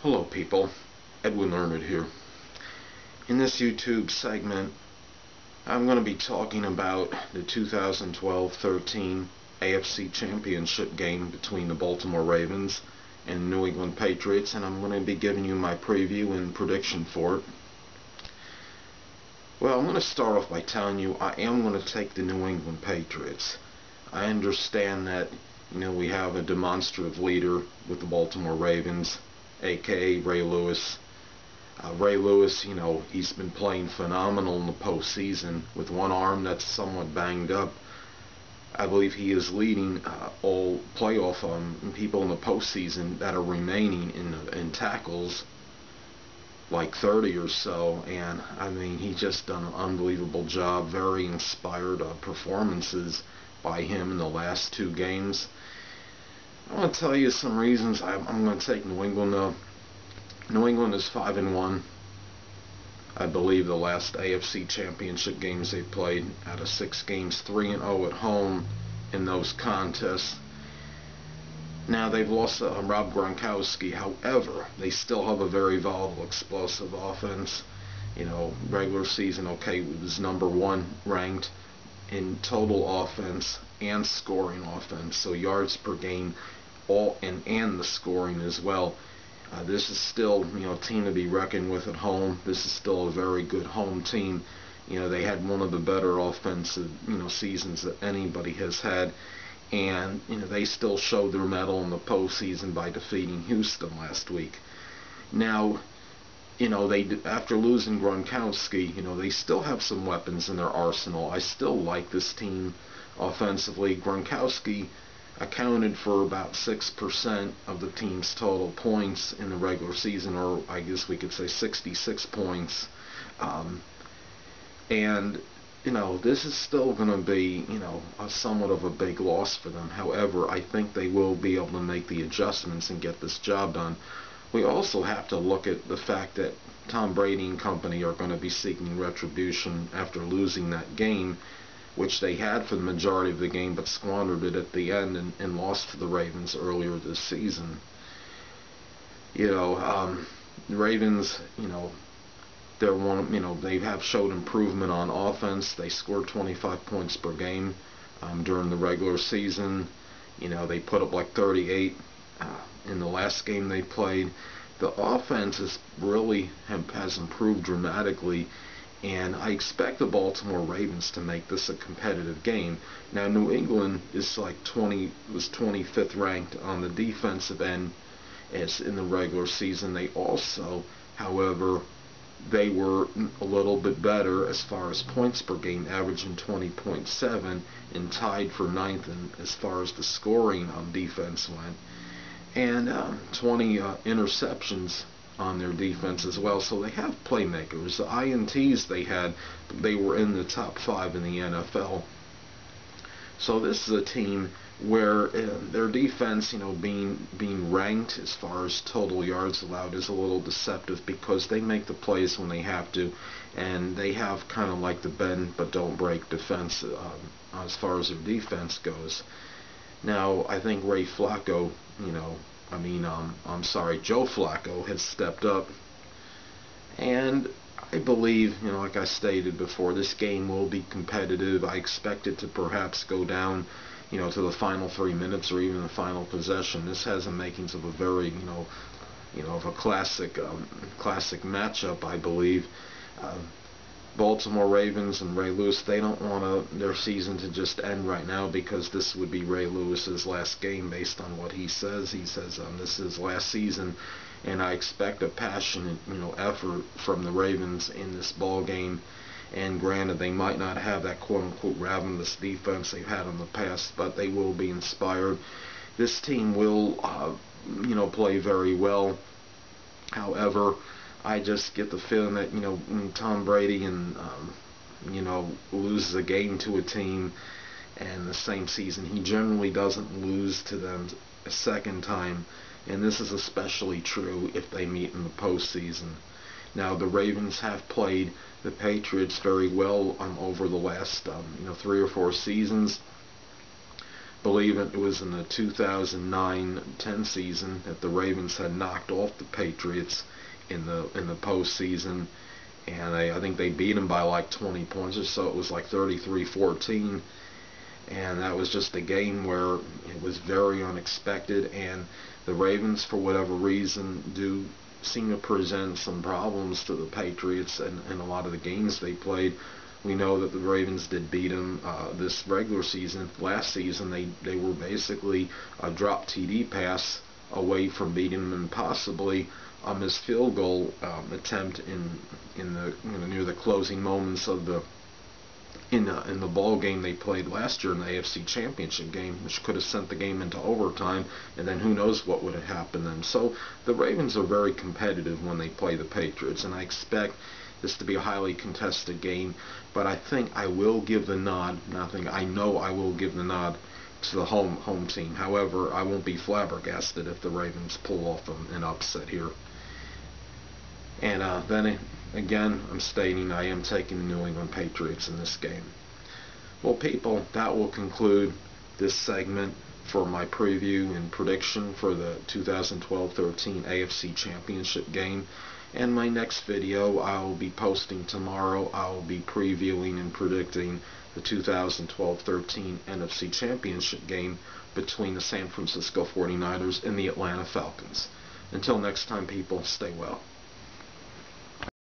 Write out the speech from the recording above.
Hello people, Edwin Learnard here. In this YouTube segment, I'm going to be talking about the 2012-13 AFC Championship game between the Baltimore Ravens and New England Patriots, and I'm going to be giving you my preview and prediction for it. Well, I'm going to start off by telling you I am going to take the New England Patriots. I understand that, we have a demonstrative leader with the Baltimore Ravens, aka Ray Lewis. Ray Lewis, he's been playing phenomenal in the postseason with one arm that's somewhat banged up. I believe he is leading all playoff people in the postseason that are remaining in tackles, like 30 or so, and he just done an unbelievable job. Very inspired performances by him in the last two games. I want to tell you some reasons I'm going to take New England. New England is 5-1. I believe the last AFC Championship games they played, out of 6 games, 3-0 at home in those contests. Now they've lost Rob Gronkowski. However, they still have a very volatile, explosive offense. Regular season, was number 1 ranked in total offense and scoring offense, so yards per game, and the scoring as well. This is still, a team to be reckoned with at home. This is still a very good home team. They had one of the better offensive, seasons that anybody has had, and they still showed their mettle in the postseason by defeating Houston last week. Now, after losing Gronkowski, they still have some weapons in their arsenal. I still like this team offensively. Gronkowski accounted for about 6% of the team's total points in the regular season, or I guess we could say 66 points. And this is still going to be, somewhat of a big loss for them. However, I think they will be able to make the adjustments and get this job done. We also have to look at the fact that Tom Brady and company are going to be seeking retribution after losing that game, which they had for the majority of the game, but squandered it at the end and lost to the Ravens earlier this season. The Ravens, they have showed improvement on offense. They scored 25 points per game during the regular season. They put up like 38 in the last game they played. The offense has improved dramatically, and I expect the Baltimore Ravens to make this a competitive game. Now, New England is was 25th ranked on the defensive end as in the regular season. They also, however, they were a little bit better as far as points per game, averaging 20.7, and tied for 9th as far as the scoring on defense went, and 20 interceptions on their defense as well. So they have playmakers. The INTs they were in the top 5 in the NFL. So this is a team where their defense, being ranked as far as total yards allowed, is a little deceptive because they make the plays when they have to, and they have kind of like the bend but don't break defense as far as their defense goes. Now, I think Joe Flacco has stepped up, and I believe, like I stated before, this game will be competitive. I expect it to perhaps go down, to the final 3 minutes or even the final possession. This has the makings of a very, of a classic matchup, I believe. Baltimore Ravens and Ray Lewis, they don't want their season to just end right now, because this would be Ray Lewis's last game based on what he says. He says this is his last season, and I expect a passionate, effort from the Ravens in this ball game. And granted, they might not have that quote-unquote ravenous defense they've had in the past, but they will be inspired. This team will, play very well. However, I just get the feeling that, when Tom Brady loses a game to a team, and the same season, he generally doesn't lose to them a second time, and this is especially true if they meet in the postseason. Now, the Ravens have played the Patriots very well over the last 3 or 4 seasons, believe it was in the 2009-10 season that the Ravens had knocked off the Patriots in the postseason, and I think they beat them by like 20 points or so. It was like 33-14, and that was just a game where it was very unexpected, and the Ravens, for whatever reason, do seem to present some problems to the Patriots in a lot of the games they played. We know that the Ravens did beat them this regular season. Last season, they were basically a drop TD pass away from beating them, and possibly a missed field goal attempt in the near the closing moments of the in the ball game they played last year in the AFC Championship game, which could have sent the game into overtime, and then who knows what would have happened then. So the Ravens are very competitive when they play the Patriots, and I expect this to be a highly contested game, but I think I will give the nod. I know I will give the nod to the home team. However, I won't be flabbergasted if the Ravens pull off an upset here. And then again, I'm stating I am taking the New England Patriots in this game. Well, people, that will conclude this segment for my preview and prediction for the 2012-13 AFC Championship game. And my next video I will be posting tomorrow. I will be previewing and predicting the 2012-13 NFC Championship game between the San Francisco 49ers and the Atlanta Falcons. Until next time, people, stay well.